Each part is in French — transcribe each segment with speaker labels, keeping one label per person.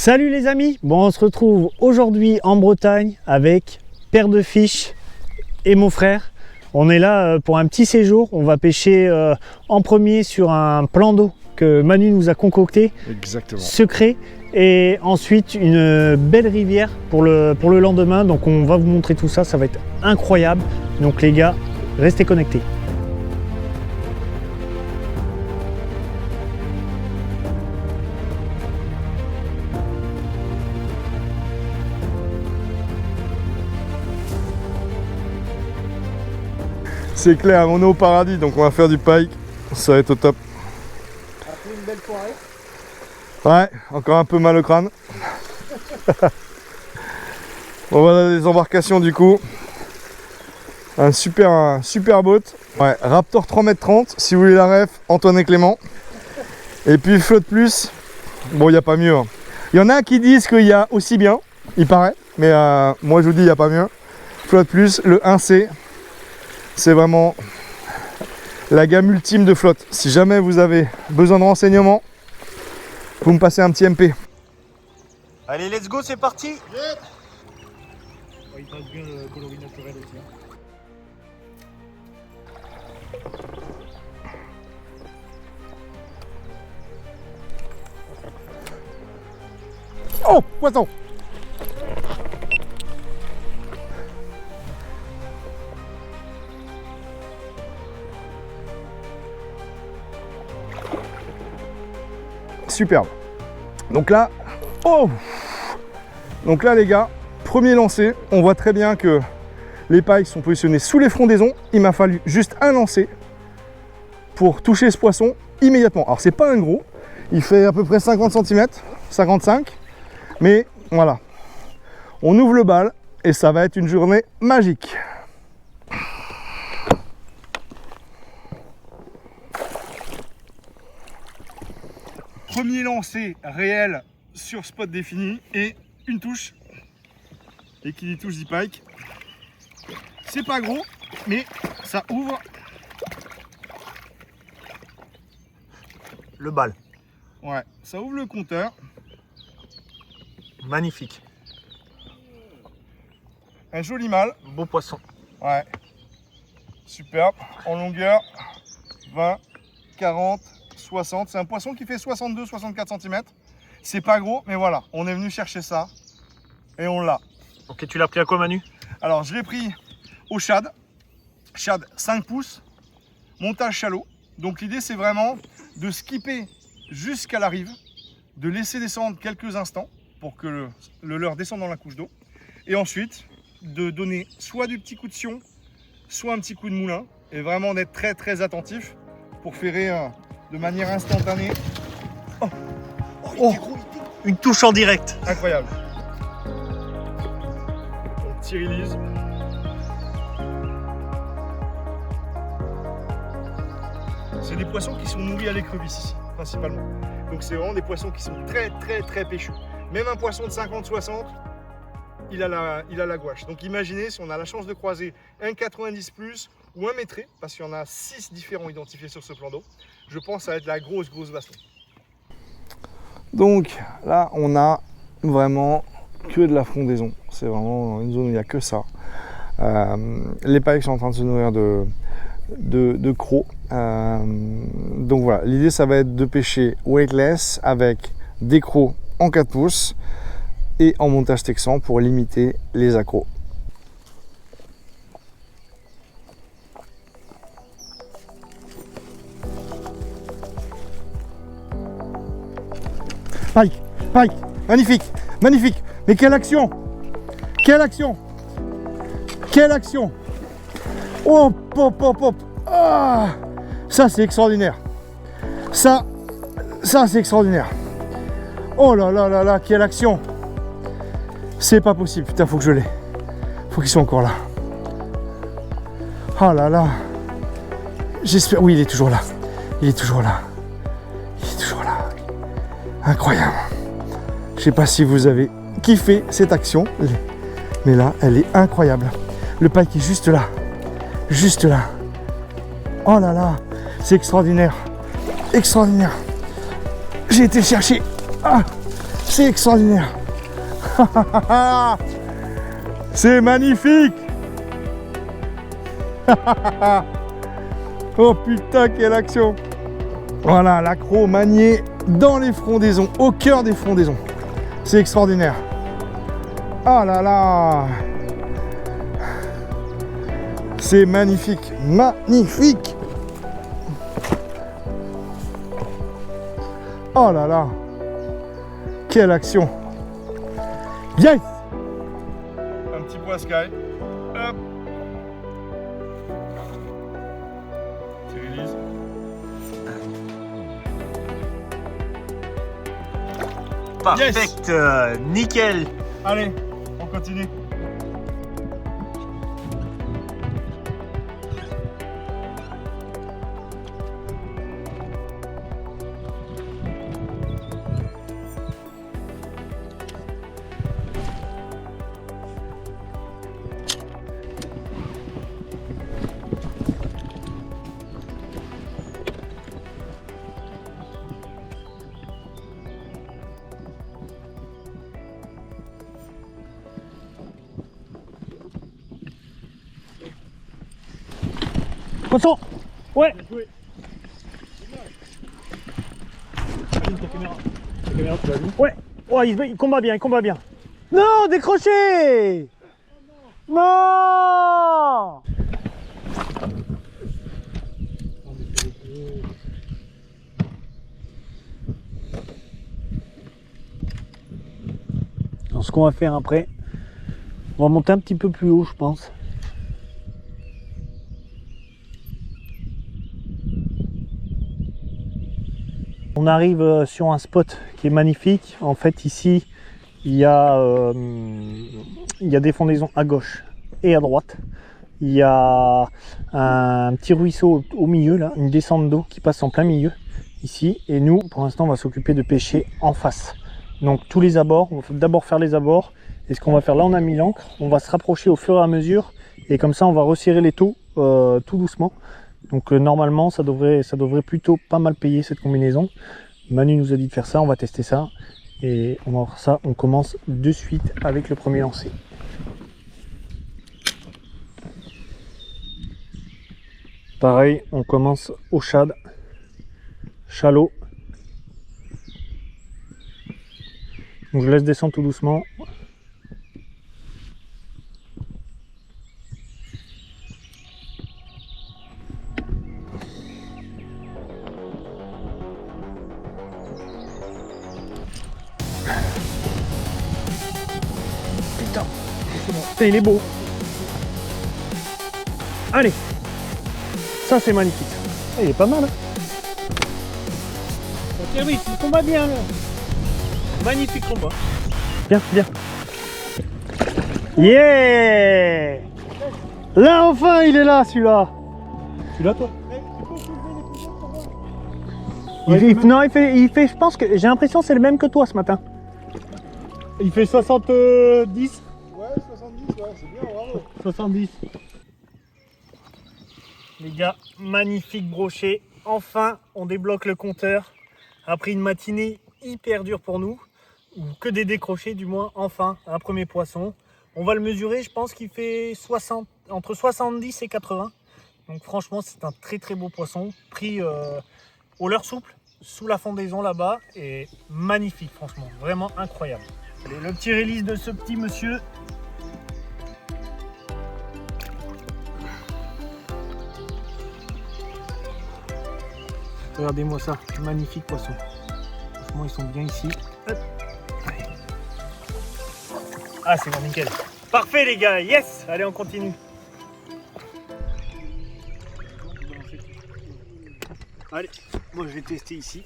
Speaker 1: Salut les amis, bon on se retrouve aujourd'hui en Bretagne avec Père de Fiche et mon frère. On est là pour un petit séjour, on va pêcher en premier sur un plan d'eau que Manu nous a concocté.
Speaker 2: Exactement.
Speaker 1: Secret, et ensuite une belle rivière pour le lendemain, donc on va vous montrer tout ça, ça va être incroyable. Donc les gars, restez connectés.
Speaker 2: C'est clair, on est au paradis, donc on va faire du pike, ça va être au top.
Speaker 1: Après une belle soirée.
Speaker 2: Ouais, encore un peu mal au crâne. Bon, voilà les embarcations du coup. Un super boat. Ouais, Raptor 3,30 m, si vous voulez la ref, Antoine et Clément. Et puis Flotte Plus, bon il n'y a pas mieux. Hein. Il y en a qui disent qu'il y a aussi bien, il paraît, mais moi je vous dis il n'y a pas mieux. Flotte Plus, le 1C. C'est vraiment la gamme ultime de flotte. Si jamais vous avez besoin de renseignements, vous me passez un petit MP.
Speaker 1: Allez, let's go, c'est parti.
Speaker 3: Il passe bien le coloris naturel aussi.
Speaker 2: Oh, poisson! Superbe. Donc là, oh, donc là les gars, premier lancer, on voit très bien que les pailles sont positionnées sous les frondaisons. Il m'a fallu juste un lancer pour toucher ce poisson immédiatement. Alors c'est pas un gros, il fait à peu près 50 cm, 55, mais voilà, on ouvre le bal et ça va être une journée magique. Premier lancer réel sur spot défini et une touche. Et qui dit touche dit pike. C'est pas gros, mais ça ouvre
Speaker 1: Le bal,
Speaker 2: ouais, ça ouvre le compteur.
Speaker 1: magnifique,
Speaker 2: Un joli mâle.
Speaker 1: beau poisson.
Speaker 2: Ouais. Superbe. En longueur 20, 40, 60. C'est un poisson qui fait 62-64 cm. C'est pas gros, mais voilà, on est venu chercher ça et on l'a.
Speaker 1: Ok, tu l'as pris à quoi Manu?
Speaker 2: Alors je l'ai pris au shad 5 pouces, montage shallow. Donc l'idée c'est vraiment de skipper jusqu'à la rive, de laisser descendre quelques instants pour que le leurre descende dans la couche d'eau. Et ensuite de donner soit du petit coup de sion, soit un petit coup de moulin. Et vraiment d'être très attentif pour ferrer de manière instantanée. Oh,
Speaker 1: Une touche en direct.
Speaker 2: incroyable. Donc petit release. C'est des poissons qui sont nourris à l'écrevisse ici, principalement. Donc c'est vraiment des poissons qui sont très péchus. Même un poisson de 50-60, il a la gouache. Donc imaginez si on a la chance de croiser un 90 plus ou un métré, parce qu'il y en a 6 différents identifiés sur ce plan d'eau. Je pense que ça va être la grosse baston. Donc là on a vraiment que de la frondaison. C'est vraiment une zone où il n'y a que ça. Les pailles sont en train de se nourrir de crocs. Donc voilà, l'idée ça va être de pêcher weightless avec des crocs en 4 pouces et en montage texan pour limiter les accros. Pike, magnifique, mais quelle action! Oh, pop. Ah, ça c'est extraordinaire. Ça c'est extraordinaire. Oh là, quelle action! C'est pas possible, putain, faut que je l'ai. Faut qu'ils soient encore là. Oh là. J'espère. Oui, il est toujours là. Incroyable. Je sais pas si vous avez kiffé cette action, mais là, elle est incroyable. Le pike est juste là. Oh là, c'est extraordinaire. J'ai été chercher C'est extraordinaire. C'est magnifique. Oh putain, quelle action. Voilà, l'accro manié dans les frondaisons, au cœur des frondaisons. C'est extraordinaire. Oh là là. C'est magnifique, magnifique. Oh là là. Quelle action. Yes. Un petit point sky. Hop. Tu réalises.
Speaker 1: Perfect, nickel.
Speaker 2: Allez, on continue.
Speaker 1: Poisson. Ouais. Ouais. Ouais, il combat bien, il combat bien. Non, décroché. Non. Alors, ce qu'on va faire après, on va monter un petit peu plus haut, je pense. On arrive sur un spot qui est magnifique. En fait, ici, il y a des fondaisons à gauche et à droite. Il y a un petit ruisseau au milieu, là, une descente d'eau qui passe en plein milieu, ici. Et nous, pour l'instant, on va s'occuper de pêcher en face. Donc, tous les abords, on va d'abord faire les abords. Et ce qu'on va faire, là, on a mis l'ancre. On va se rapprocher au fur et à mesure. Et comme ça, on va resserrer les taux tout doucement. Donc normalement ça devrait plutôt pas mal payer cette combinaison. Manu nous a dit de faire ça, on va tester ça. Et on va voir ça, on commence de suite avec le premier lancer. Pareil, on commence au shad, shallow. Donc je laisse descendre tout doucement. Putain, il est beau. Allez, ça c'est magnifique. Ah, il est pas mal. Hein. Ok, oui, il combat bien là. Magnifique combat. Bien, bien. Yeah. Là enfin il est là celui-là.
Speaker 3: Celui-là, toi?
Speaker 1: Non, il fait, je pense que j'ai l'impression que c'est le même que toi ce matin.
Speaker 3: Il fait 70.
Speaker 2: Ouais, 70, ouais, c'est bien, bravo.
Speaker 3: 70.
Speaker 1: Les gars, magnifique brochet. Enfin, on débloque le compteur. Après une matinée hyper dure pour nous, ou que des décrochés du moins, enfin, un premier poisson. On va le mesurer, je pense qu'il fait entre 70 et 80. Donc franchement, c'est un très très beau poisson, pris au leurre souple, sous la fondaison là-bas, et magnifique franchement, vraiment incroyable. Allez, le petit release de ce petit monsieur. Regardez-moi ça, magnifique poisson. Franchement, ils sont bien ici. Hop. Allez. Ah, c'est bon, nickel. Parfait, les gars, yes. Allez, on continue. Allez, moi je vais tester ici.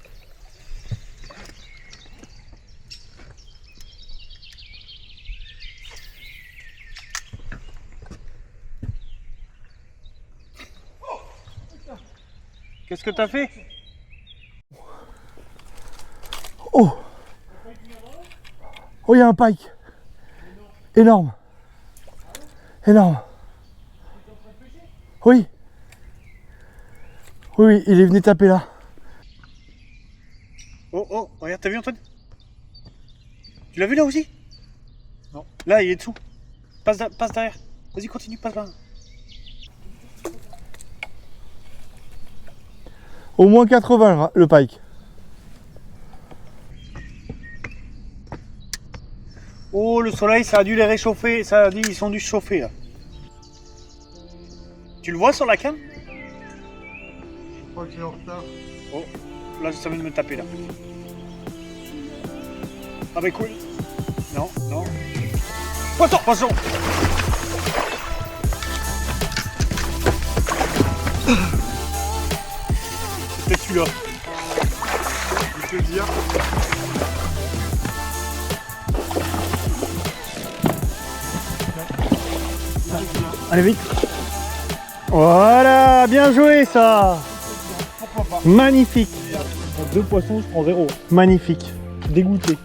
Speaker 1: Qu'est-ce que t'as fait?
Speaker 2: Oh! Oh, il y a un pike! Énorme! Énorme! Oui! Oui, il est venu taper là.
Speaker 1: Oh, oh, regarde, t'as vu Antoine? Tu l'as vu là aussi?
Speaker 3: Non.
Speaker 1: Là, il est dessous. Passe derrière. Vas-y, continue, passe là.
Speaker 2: Au moins 80 le pike.
Speaker 1: Oh, le soleil, ça a dû les réchauffer. Ça a dit, ils sont dû se chauffer là. Tu le vois sur la cam?
Speaker 2: Je crois qu'il est en retard.
Speaker 1: Oh, là, ça vient de me taper là. Ah bah cool. Non, non. Poisson, poisson. C'était celui-là.
Speaker 2: Je peux le dire.
Speaker 1: Allez vite. Voilà, bien joué ça.
Speaker 2: Pourquoi pas.
Speaker 1: Magnifique.
Speaker 3: Je prends 2 poissons, je prends 0.
Speaker 1: Magnifique. Dégoûté.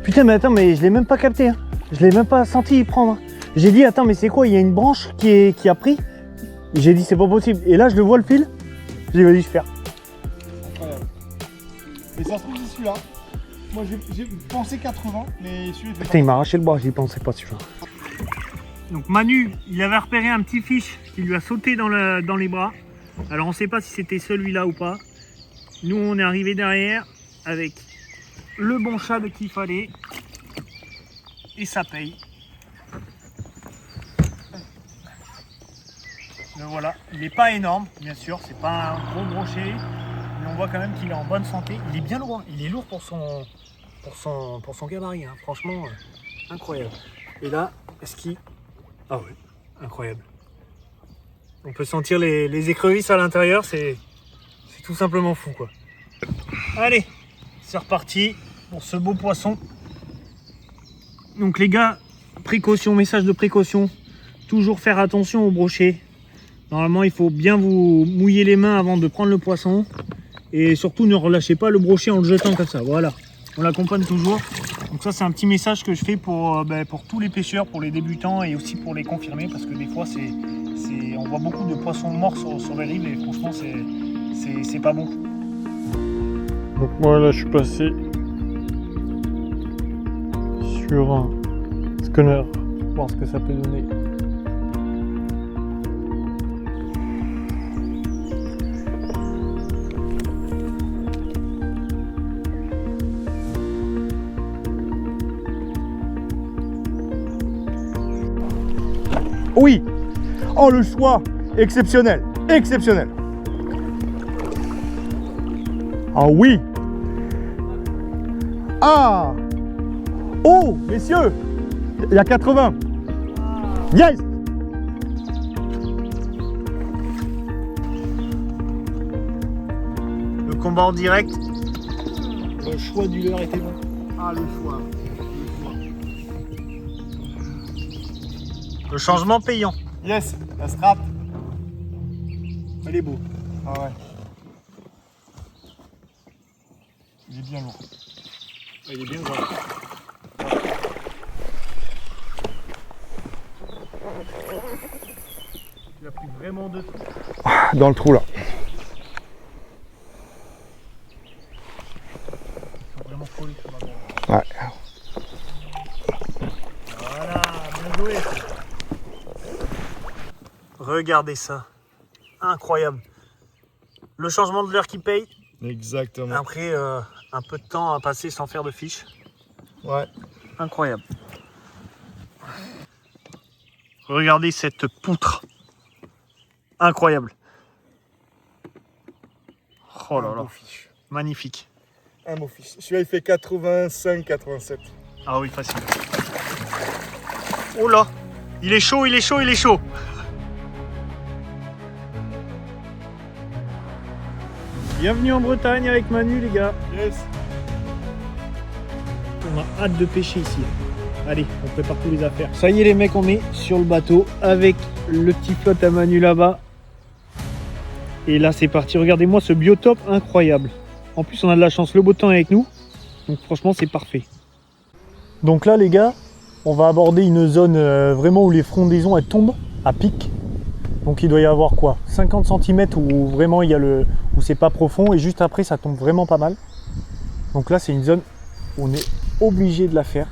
Speaker 1: Putain, mais attends, mais je l'ai même pas capté. Hein. Je l'ai même pas senti y prendre. Hein. J'ai dit, attends, mais c'est quoi? Il y a une branche qui a pris. J'ai dit, c'est pas possible. Et là, je le vois le fil. J'ai dit, vas-y, je perds.
Speaker 2: Incroyable. Et ça se trouve, c'est celui-là. Moi, j'ai pensé 80, mais celui-là était
Speaker 1: Putain, il m'a arraché le bras. J'y pensais pas, celui-là. Donc, Manu, il avait repéré un petit fiche qui lui a sauté dans les bras. Alors, on sait pas si c'était celui-là ou pas. Nous, on est arrivé derrière avec le bon chat qu'il fallait. Et ça paye. Le voilà, il n'est pas énorme, bien sûr, c'est pas un gros brochet, mais on voit quand même qu'il est en bonne santé. Il est bien lourd, hein. Il est lourd pour son gabarit, hein. Franchement, incroyable. Et là, est-ce qu'il... Ah ouais, incroyable. On peut sentir les écrevisses à l'intérieur, c'est tout simplement fou, quoi. Allez, c'est reparti pour ce beau poisson. Donc les gars, précaution, message de précaution, toujours faire attention au brochet. Normalement, il faut bien vous mouiller les mains avant de prendre le poisson. Et surtout, ne relâchez pas le brochet en le jetant comme ça. Voilà, on l'accompagne toujours. Donc ça, c'est un petit message que je fais pour tous les pêcheurs, pour les débutants et aussi pour les confirmés. Parce que des fois, on voit beaucoup de poissons morts sur les rives et franchement, c'est pas bon.
Speaker 3: Donc moi là je suis passé sur un schooner, voir ce que ça peut donner.
Speaker 2: Oui. Oh, le choix. Exceptionnel. Exceptionnel. Ah oui. Ah. Oh, messieurs. Il y a 80. Yes.
Speaker 1: Le combat en direct. Le choix du leurre était bon.
Speaker 2: Ah, le choix.
Speaker 1: Le changement payant.
Speaker 2: Yes. La strap.
Speaker 1: Elle est beau.
Speaker 2: Ah ouais. Il est bien lourd.
Speaker 1: Il est bien gros. Il a pris vraiment deux.
Speaker 2: Dans le trou là.
Speaker 1: Ils sont vraiment collés sur la bande.
Speaker 2: Ouais.
Speaker 1: Voilà, bien joué. Regardez ça. Incroyable. Le changement de l'heure qui paye.
Speaker 2: Exactement.
Speaker 1: Après un peu de temps à passer sans faire de fiche.
Speaker 2: Ouais.
Speaker 1: Incroyable. Regardez cette poutre. Incroyable. Oh là
Speaker 2: Un
Speaker 1: là.
Speaker 2: beau fiche.
Speaker 1: Magnifique.
Speaker 2: Un beau fiche. Celui-là il fait 85-87.
Speaker 1: Ah oui, facile. Oh là. Il est chaud, il est chaud, il est chaud. Bienvenue en Bretagne avec Manu les gars.
Speaker 2: Yes.
Speaker 1: On a hâte de pêcher ici. Allez, on prépare tous les affaires. Ça y est les mecs, on est sur le bateau avec le petit flotte à Manu là-bas. Et là c'est parti, regardez-moi ce biotope incroyable. En plus on a de la chance, le beau temps est avec nous. Donc franchement c'est parfait. Donc là les gars, on va aborder une zone vraiment où les frondaisons elles tombent à pic. Donc il doit y avoir quoi, 50 cm où vraiment il y a où c'est pas profond et juste après ça tombe vraiment pas mal. Donc là c'est une zone où on est
Speaker 3: obligé de la faire.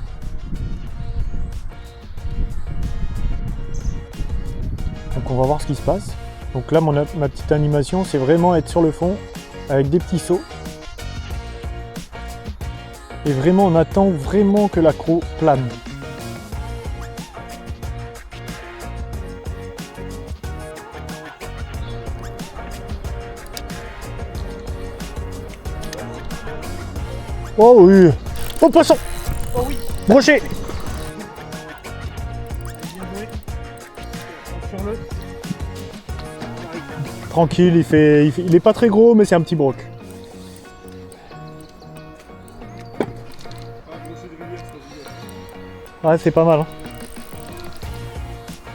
Speaker 3: Donc on va voir ce qui se passe. Donc là, ma petite animation, c'est vraiment être sur le fond avec des petits sauts. Et vraiment, on attend vraiment que l'accro plane. Oh oui! Oh poisson!
Speaker 1: Oh oui.
Speaker 3: Brochet!
Speaker 1: Bien joué. Sur le.
Speaker 3: Tranquille, il est pas très gros, mais c'est un petit broc. Ouais, c'est pas mal. Hein.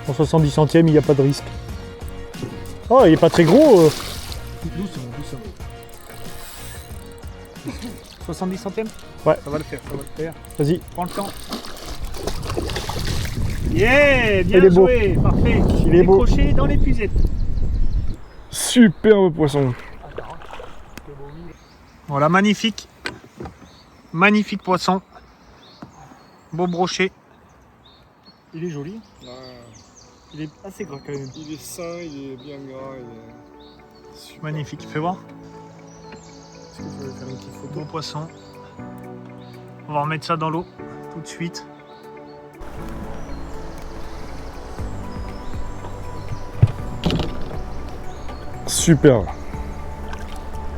Speaker 3: En 70 centièmes, il n'y a pas de risque. Oh, il est pas très gros.
Speaker 1: Doucement, doucement. 70 centièmes?
Speaker 3: Ouais.
Speaker 1: Ça va le faire, ça va le faire.
Speaker 3: Vas-y.
Speaker 1: Prends le temps. Yeah, bien
Speaker 3: Il est beau.
Speaker 1: joué, parfait.
Speaker 3: Il est beau.
Speaker 1: Décroché dans l'épuisette.
Speaker 2: Superbe poisson.
Speaker 1: Voilà, magnifique. Magnifique poisson. Beau brochet.
Speaker 3: Il est joli. Il est assez gras quand même.
Speaker 2: Il est sain, il est bien gras.
Speaker 1: Magnifique, fais voir.
Speaker 3: Est-ce que tu veux faire une petite photo?
Speaker 1: Beau poisson. On va remettre ça dans l'eau tout de suite.
Speaker 2: Superbe.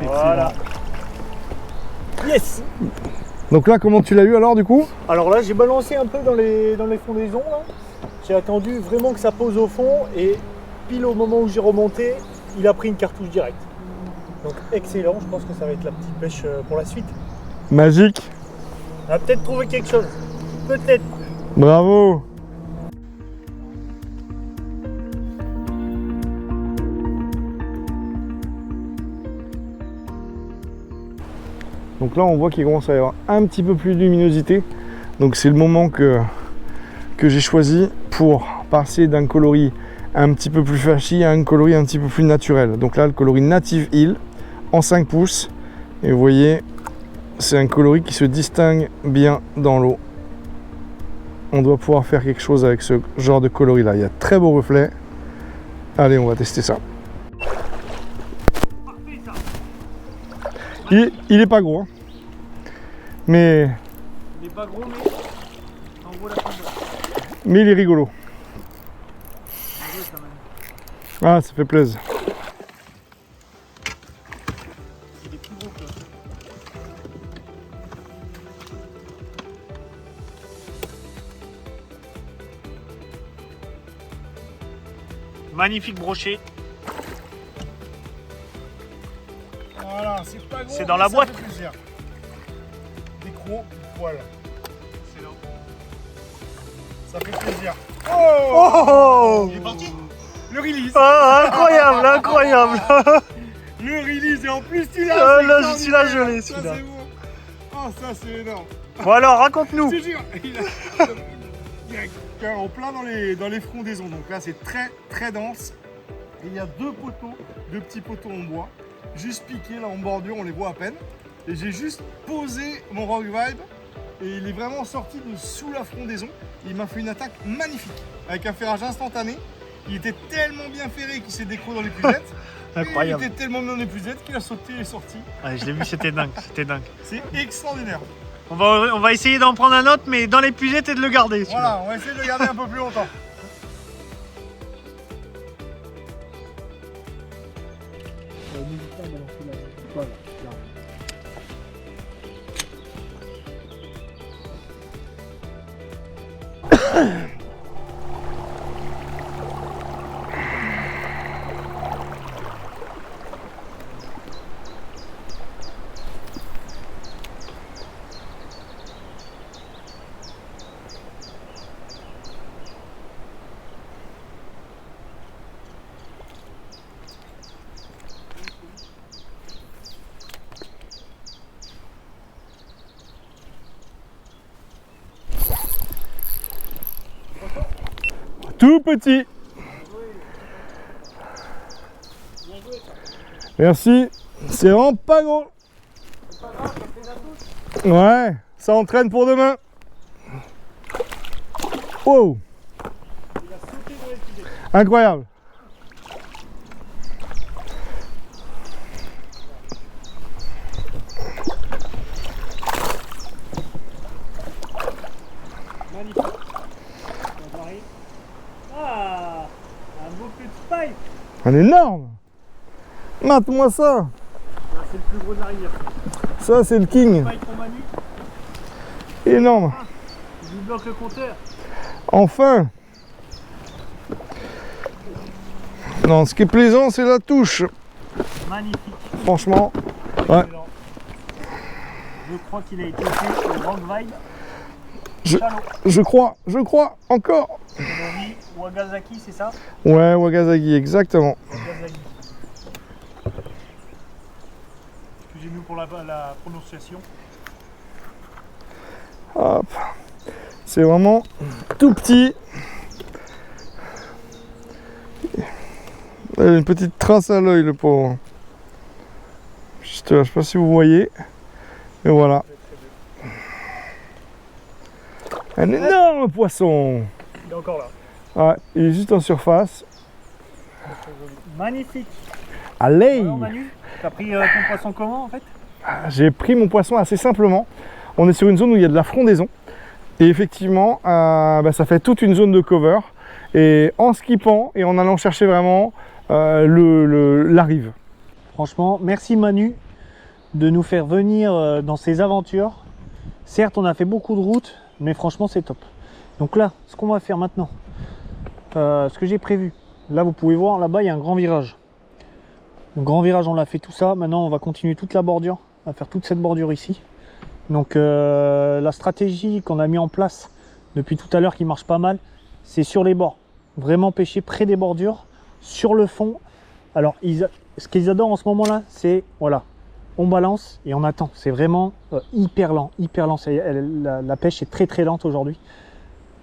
Speaker 3: Voilà. Yes!
Speaker 2: Donc là, comment tu l'as eu alors du coup?
Speaker 3: Alors là, j'ai balancé un peu dans les fondaisons. Là. J'ai attendu vraiment que ça pose au fond et pile au moment où j'ai remonté, il a pris une cartouche directe. Donc excellent, je pense que ça va être la petite pêche pour la suite.
Speaker 2: Magique.
Speaker 3: On va peut-être trouver quelque chose. Peut-être.
Speaker 2: Bravo. Donc là, on voit qu'il commence à y avoir un petit peu plus de luminosité. Donc c'est le moment que j'ai choisi pour passer d'un coloris un petit peu plus flashy à un coloris un petit peu plus naturel. Donc là, le coloris Native Hill en 5 pouces. Et vous voyez, c'est un coloris qui se distingue bien dans l'eau. On doit pouvoir faire quelque chose avec ce genre de coloris là. Il y a très beaux reflets. Allez, on va tester ça. Il est pas gros, hein. Mais
Speaker 1: Il n'est pas gros, mais en gros la fin
Speaker 2: il est rigolo. Ah, ça fait plaisir.
Speaker 1: Il est plus gros que là. Magnifique brochet.
Speaker 2: Voilà, c'est pas gros.
Speaker 1: C'est dans la boîte.
Speaker 2: Des crocs, voilà.
Speaker 1: C'est là.
Speaker 2: Ça fait plaisir.
Speaker 3: Oh!
Speaker 2: Il est parti. Le release.
Speaker 3: Ah, incroyable, incroyable!
Speaker 2: Le release et en plus tu l'as.
Speaker 3: Ah, là, tu l'as gelé
Speaker 2: Ça
Speaker 3: celui-là.
Speaker 2: c'est bon. Oh, ça c'est énorme.
Speaker 3: Bon alors, raconte-nous!
Speaker 2: Je te jure, il y a en plein dans les frondaisons. Donc là, c'est très très dense. Et il y a deux petits poteaux en bois, juste piqués là en bordure, on les voit à peine. Et j'ai juste posé mon Rock Vibe et il est vraiment sorti de sous la frondaison. Il m'a fait une attaque magnifique avec un ferrage instantané. Il était tellement bien ferré qu'il s'est décroché dans les puzettes.
Speaker 3: Incroyable.
Speaker 2: Il était tellement bien dans les puzettes qu'il a sauté et est sorti.
Speaker 1: Ouais, je l'ai vu, c'était dingue, c'était dingue.
Speaker 2: C'est extraordinaire.
Speaker 1: On va essayer d'en prendre un autre, mais dans les puzettes et de le garder. celui-là.
Speaker 2: Voilà, on va essayer de le garder un peu plus longtemps. Tout petit. Merci. C'est vraiment pas gros. Ouais. ça entraîne pour demain. Wow. Incroyable.
Speaker 3: Magnifique. Ah, un beau petit pipe.
Speaker 2: Un énorme. Mate-moi ça.
Speaker 3: Là, c'est le plus gros de la rivière.
Speaker 2: Ça, c'est le king.
Speaker 3: Pipe pour Manu.
Speaker 2: Énorme.
Speaker 3: Je lui bloque le compteur.
Speaker 2: Enfin. Non, ce qui est plaisant, c'est la touche.
Speaker 3: Magnifique.
Speaker 2: Franchement. Ouais.
Speaker 3: Excellent. Je crois qu'il a été fait au Rock Vibe.
Speaker 2: Je crois, encore.
Speaker 3: Aujourd'hui, Wagasaki, c'est ça?
Speaker 2: Ouais, Wagasaki, exactement.
Speaker 3: Wagasaki. Excusez-nous pour la prononciation.
Speaker 2: Hop. C'est vraiment tout petit. Il a une petite trace à l'œil, le pauvre. Juste là, je sais pas si vous voyez. Et voilà. Un énorme poisson.
Speaker 3: Il est encore là.
Speaker 2: Ouais, il est juste en surface.
Speaker 3: Magnifique.
Speaker 2: Allez.
Speaker 3: Alors Manu, t'as pris ton poisson comment en fait?
Speaker 2: J'ai pris mon poisson assez simplement. On est sur une zone où il y a de la frondaison. Et effectivement, ça fait toute une zone de cover. Et en skippant et en allant chercher vraiment la rive.
Speaker 1: Franchement, merci Manu de nous faire venir dans ces aventures. Certes, on a fait beaucoup de routes, mais franchement, c'est top. Donc là, ce qu'on va faire maintenant, ce que j'ai prévu. Là, vous pouvez voir, là-bas, il y a un grand virage. Le grand virage, on l'a fait tout ça. Maintenant, on va continuer toute la bordure. On va faire toute cette bordure ici. Donc, la stratégie qu'on a mis en place depuis tout à l'heure, qui marche pas mal, c'est sur les bords. Vraiment pêcher près des bordures, sur le fond. Alors, ce qu'ils adorent en ce moment-là, c'est, voilà, on balance et on attend. C'est vraiment hyper lent, hyper lent. La pêche est très très lente aujourd'hui.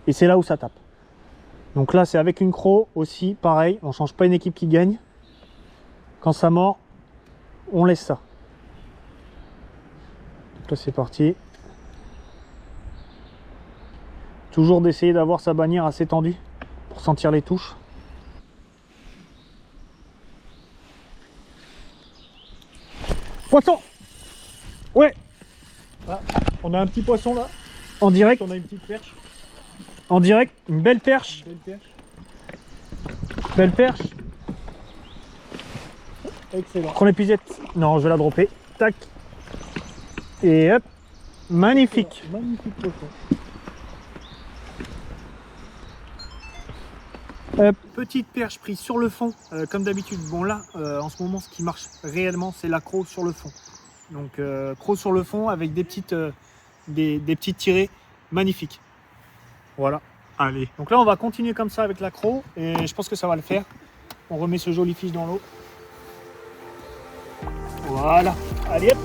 Speaker 1: Et c'est là où ça tape. Donc là, c'est avec une croc aussi, pareil. On ne change pas une équipe qui gagne. Quand ça mord, on laisse ça. Donc là, c'est parti. Toujours d'essayer d'avoir sa bannière assez tendue pour sentir les touches. Poisson! Ouais!
Speaker 3: Ah, on a un petit poisson là.
Speaker 1: En direct.
Speaker 3: On a une petite perche.
Speaker 1: En direct, une belle perche.
Speaker 3: Belle perche.
Speaker 1: Belle perche.
Speaker 3: Excellent.
Speaker 1: Prends l'épuisette. Non, je vais la dropper. Tac. Et hop. Magnifique.
Speaker 3: Magnifique poisson. Petite perche prise sur le fond, comme d'habitude. Bon là, en ce moment, ce qui marche réellement, c'est l'accro sur le fond. Donc, croc sur le fond avec des petites tirées magnifiques. Voilà.
Speaker 1: Allez.
Speaker 3: Donc là, on va continuer comme ça avec l'accro et je pense que ça va le faire. On remet ce joli fiche dans l'eau. Voilà. Allez hop.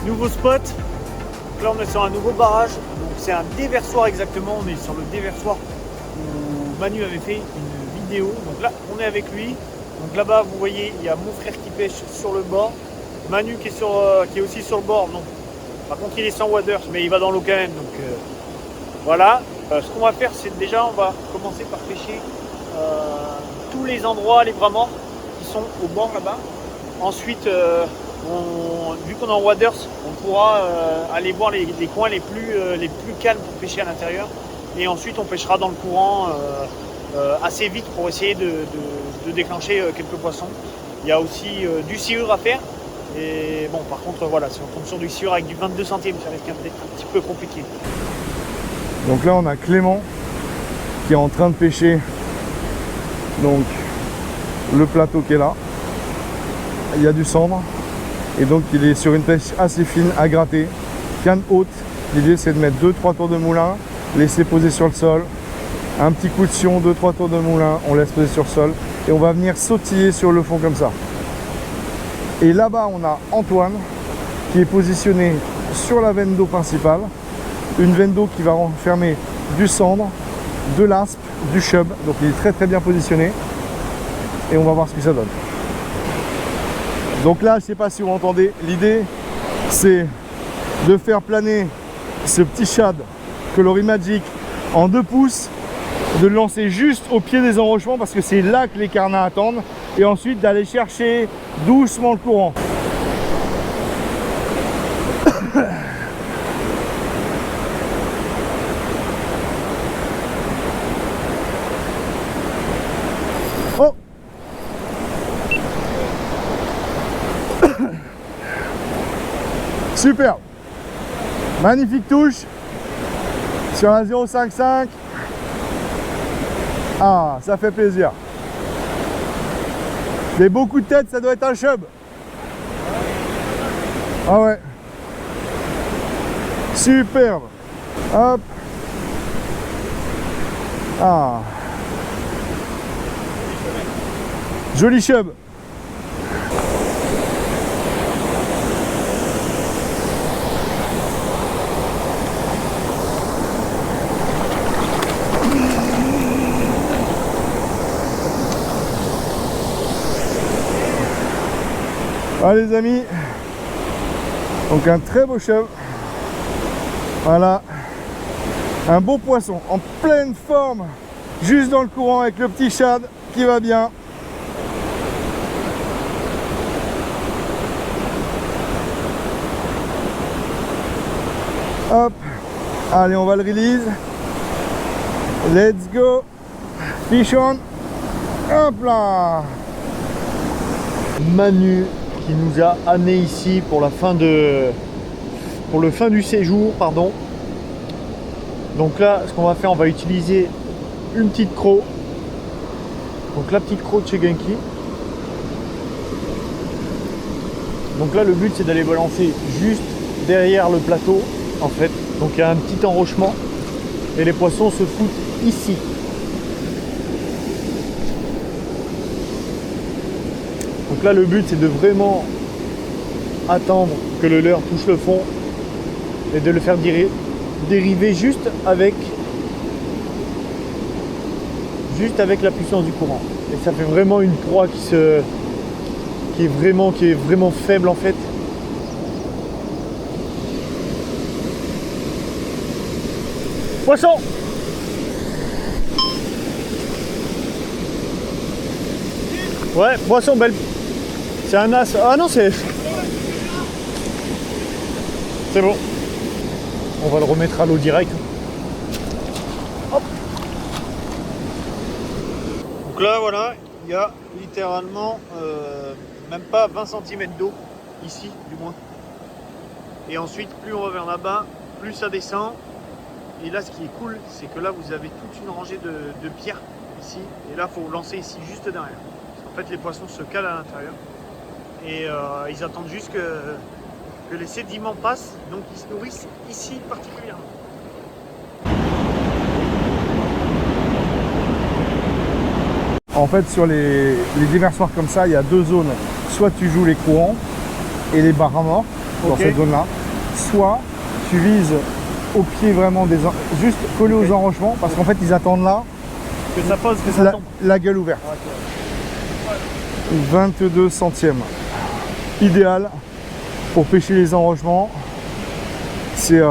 Speaker 3: Nouveau spot. Donc là, on est sur un nouveau barrage. Donc c'est un déversoir exactement. On est sur le déversoir où Manu avait fait une vidéo. Donc là, on est avec lui. Donc là-bas, vous voyez, il y a mon frère qui pêche sur le bord. Manu qui est aussi sur le bord. Donc, par contre, il est sans waders, mais il va dans l'eau quand même. Donc voilà. Ce qu'on va faire, c'est déjà, on va commencer par pêcher tous les endroits, les bras morts qui sont au bord là-bas. Ensuite, vu qu'on est en waders, on pourra aller voir les coins les plus calmes pour pêcher à l'intérieur. Et ensuite, on pêchera dans le courant assez vite pour essayer de déclencher quelques poissons. Il y a aussi du sciure à faire. Et bon, par contre, voilà, si on tombe sur du sciure avec du 22 centimes, ça risque d'être un petit peu compliqué.
Speaker 2: Donc là, on a Clément qui est en train de pêcher. Donc, le plateau qui est là. Il y a du cendre. Et donc, il est sur une pêche assez fine à gratter. Canne haute. L'idée, c'est de mettre 2-3 tours de moulin, laisser poser sur le sol. Un petit coup de sion, 2-3 tours de moulin, on laisse poser sur le sol. Et on va venir sautiller sur le fond comme ça. Et là-bas, on a Antoine qui est positionné sur la veine d'eau principale. une veine d'eau qui va renfermer du cendre, de l'aspe, du chub. Donc il est très très bien positionné. Et on va voir ce que ça donne. Donc là, je ne sais pas si vous entendez, l'idée c'est de faire planer ce petit shad coloris Magic en 2 pouces, de le lancer juste au pied des enrochements parce que c'est là que les carnats attendent, et ensuite d'aller chercher doucement le courant. Oh! Superbe! Magnifique touche sur la 0,55. Ah, ça fait plaisir. Des beaux coups de tête, ça doit être un chub. Ah ouais. Superbe. Hop. Ah. Joli chub. Ah les amis, donc un très beau chevre, voilà, un beau poisson en pleine forme, juste dans le courant avec le petit shad qui va bien. Hop, allez on va le release, let's go, fish on, hop là.
Speaker 1: Manu qui nous a amené ici pour le fin du séjour, pardon. Donc là, ce qu'on va faire, on va utiliser une petite croc. Donc la petite croc de chez Genki. Donc là, le but c'est d'aller balancer juste derrière le plateau, en fait. Donc il y a un petit enrochement et les poissons se foutent ici. Donc là, le but c'est de vraiment attendre que le leurre touche le fond et de le faire dériver juste avec la puissance du courant. Et ça fait vraiment une proie qui est vraiment faible en fait. Poisson! Ouais, poisson, belle. C'est un as. Ah non, c'est bon. On va le remettre à l'eau direct. Hop. Donc là, voilà, il y a littéralement même pas 20 cm d'eau, ici du moins. Et ensuite, plus on va vers là-bas, plus ça descend. Et là, ce qui est cool, c'est que là, vous avez toute une rangée de pierres ici. Et là, il faut lancer ici, juste derrière. En fait, les poissons se calent à l'intérieur et ils attendent juste que les sédiments passent, donc ils se nourrissent ici particulièrement.
Speaker 2: En fait, sur les déversoirs comme ça, il y a 2 zones. Soit tu joues les courants et les barres à mort dans cette zone-là, soit tu vises au pied vraiment juste collé aux enrochements, parce qu'en fait, ils attendent là
Speaker 1: que ça pose, que ça tombe.
Speaker 2: La gueule ouverte. 22 centièmes. Idéal pour pêcher les enrochements. C'est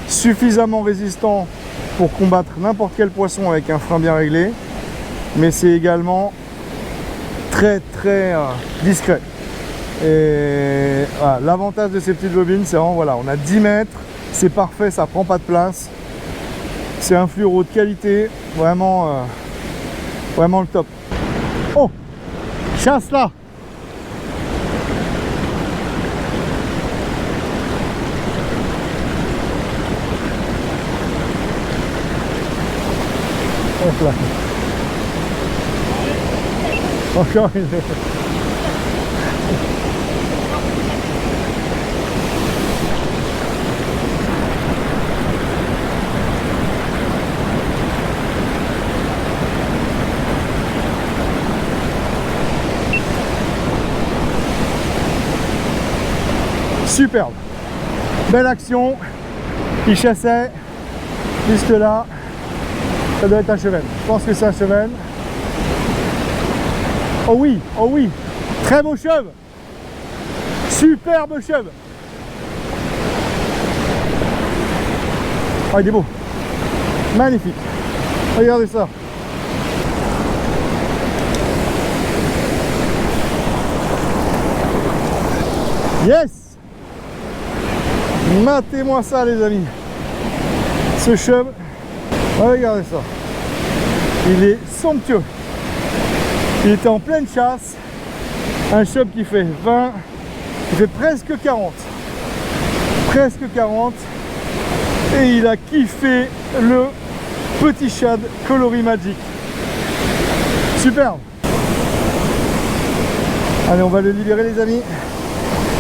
Speaker 2: suffisamment résistant pour combattre n'importe quel poisson avec un frein bien réglé, mais c'est également très discret. Et voilà, l'avantage de ces petites bobines, c'est vraiment, voilà, on a 10 mètres, c'est parfait, ça prend pas de place, c'est un fluoro de qualité, vraiment le top. Oh, chasse là. Hop là. Encore une. Superbe. Belle action. Il chassait jusque là. Ça doit être un chevenne. Je pense que c'est un chevenne. Oh oui, très beau cheveu. Superbe cheveu. Oh, il est beau. Magnifique. Regardez ça. Yes! Matez-moi ça, les amis. Ce cheveu. Regardez ça. Il est somptueux. Il était en pleine chasse. Un cheveu qui fait 20. Il fait presque 40. Presque 40. Et il a kiffé le petit shad coloris magic. Superbe. Allez, on va le libérer, les amis.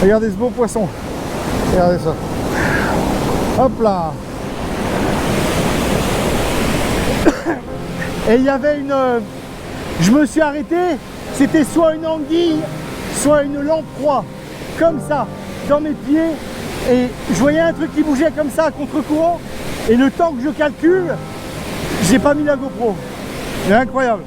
Speaker 2: Regardez ce beau poisson. Regardez ça. Hop là. Et il y avait une... Je me suis arrêté. C'était soit une anguille, soit une lamproie. Comme ça, dans mes pieds. Et je voyais un truc qui bougeait comme ça à contre-courant. Et le temps que je calcule, j'ai pas mis la GoPro. C'est incroyable.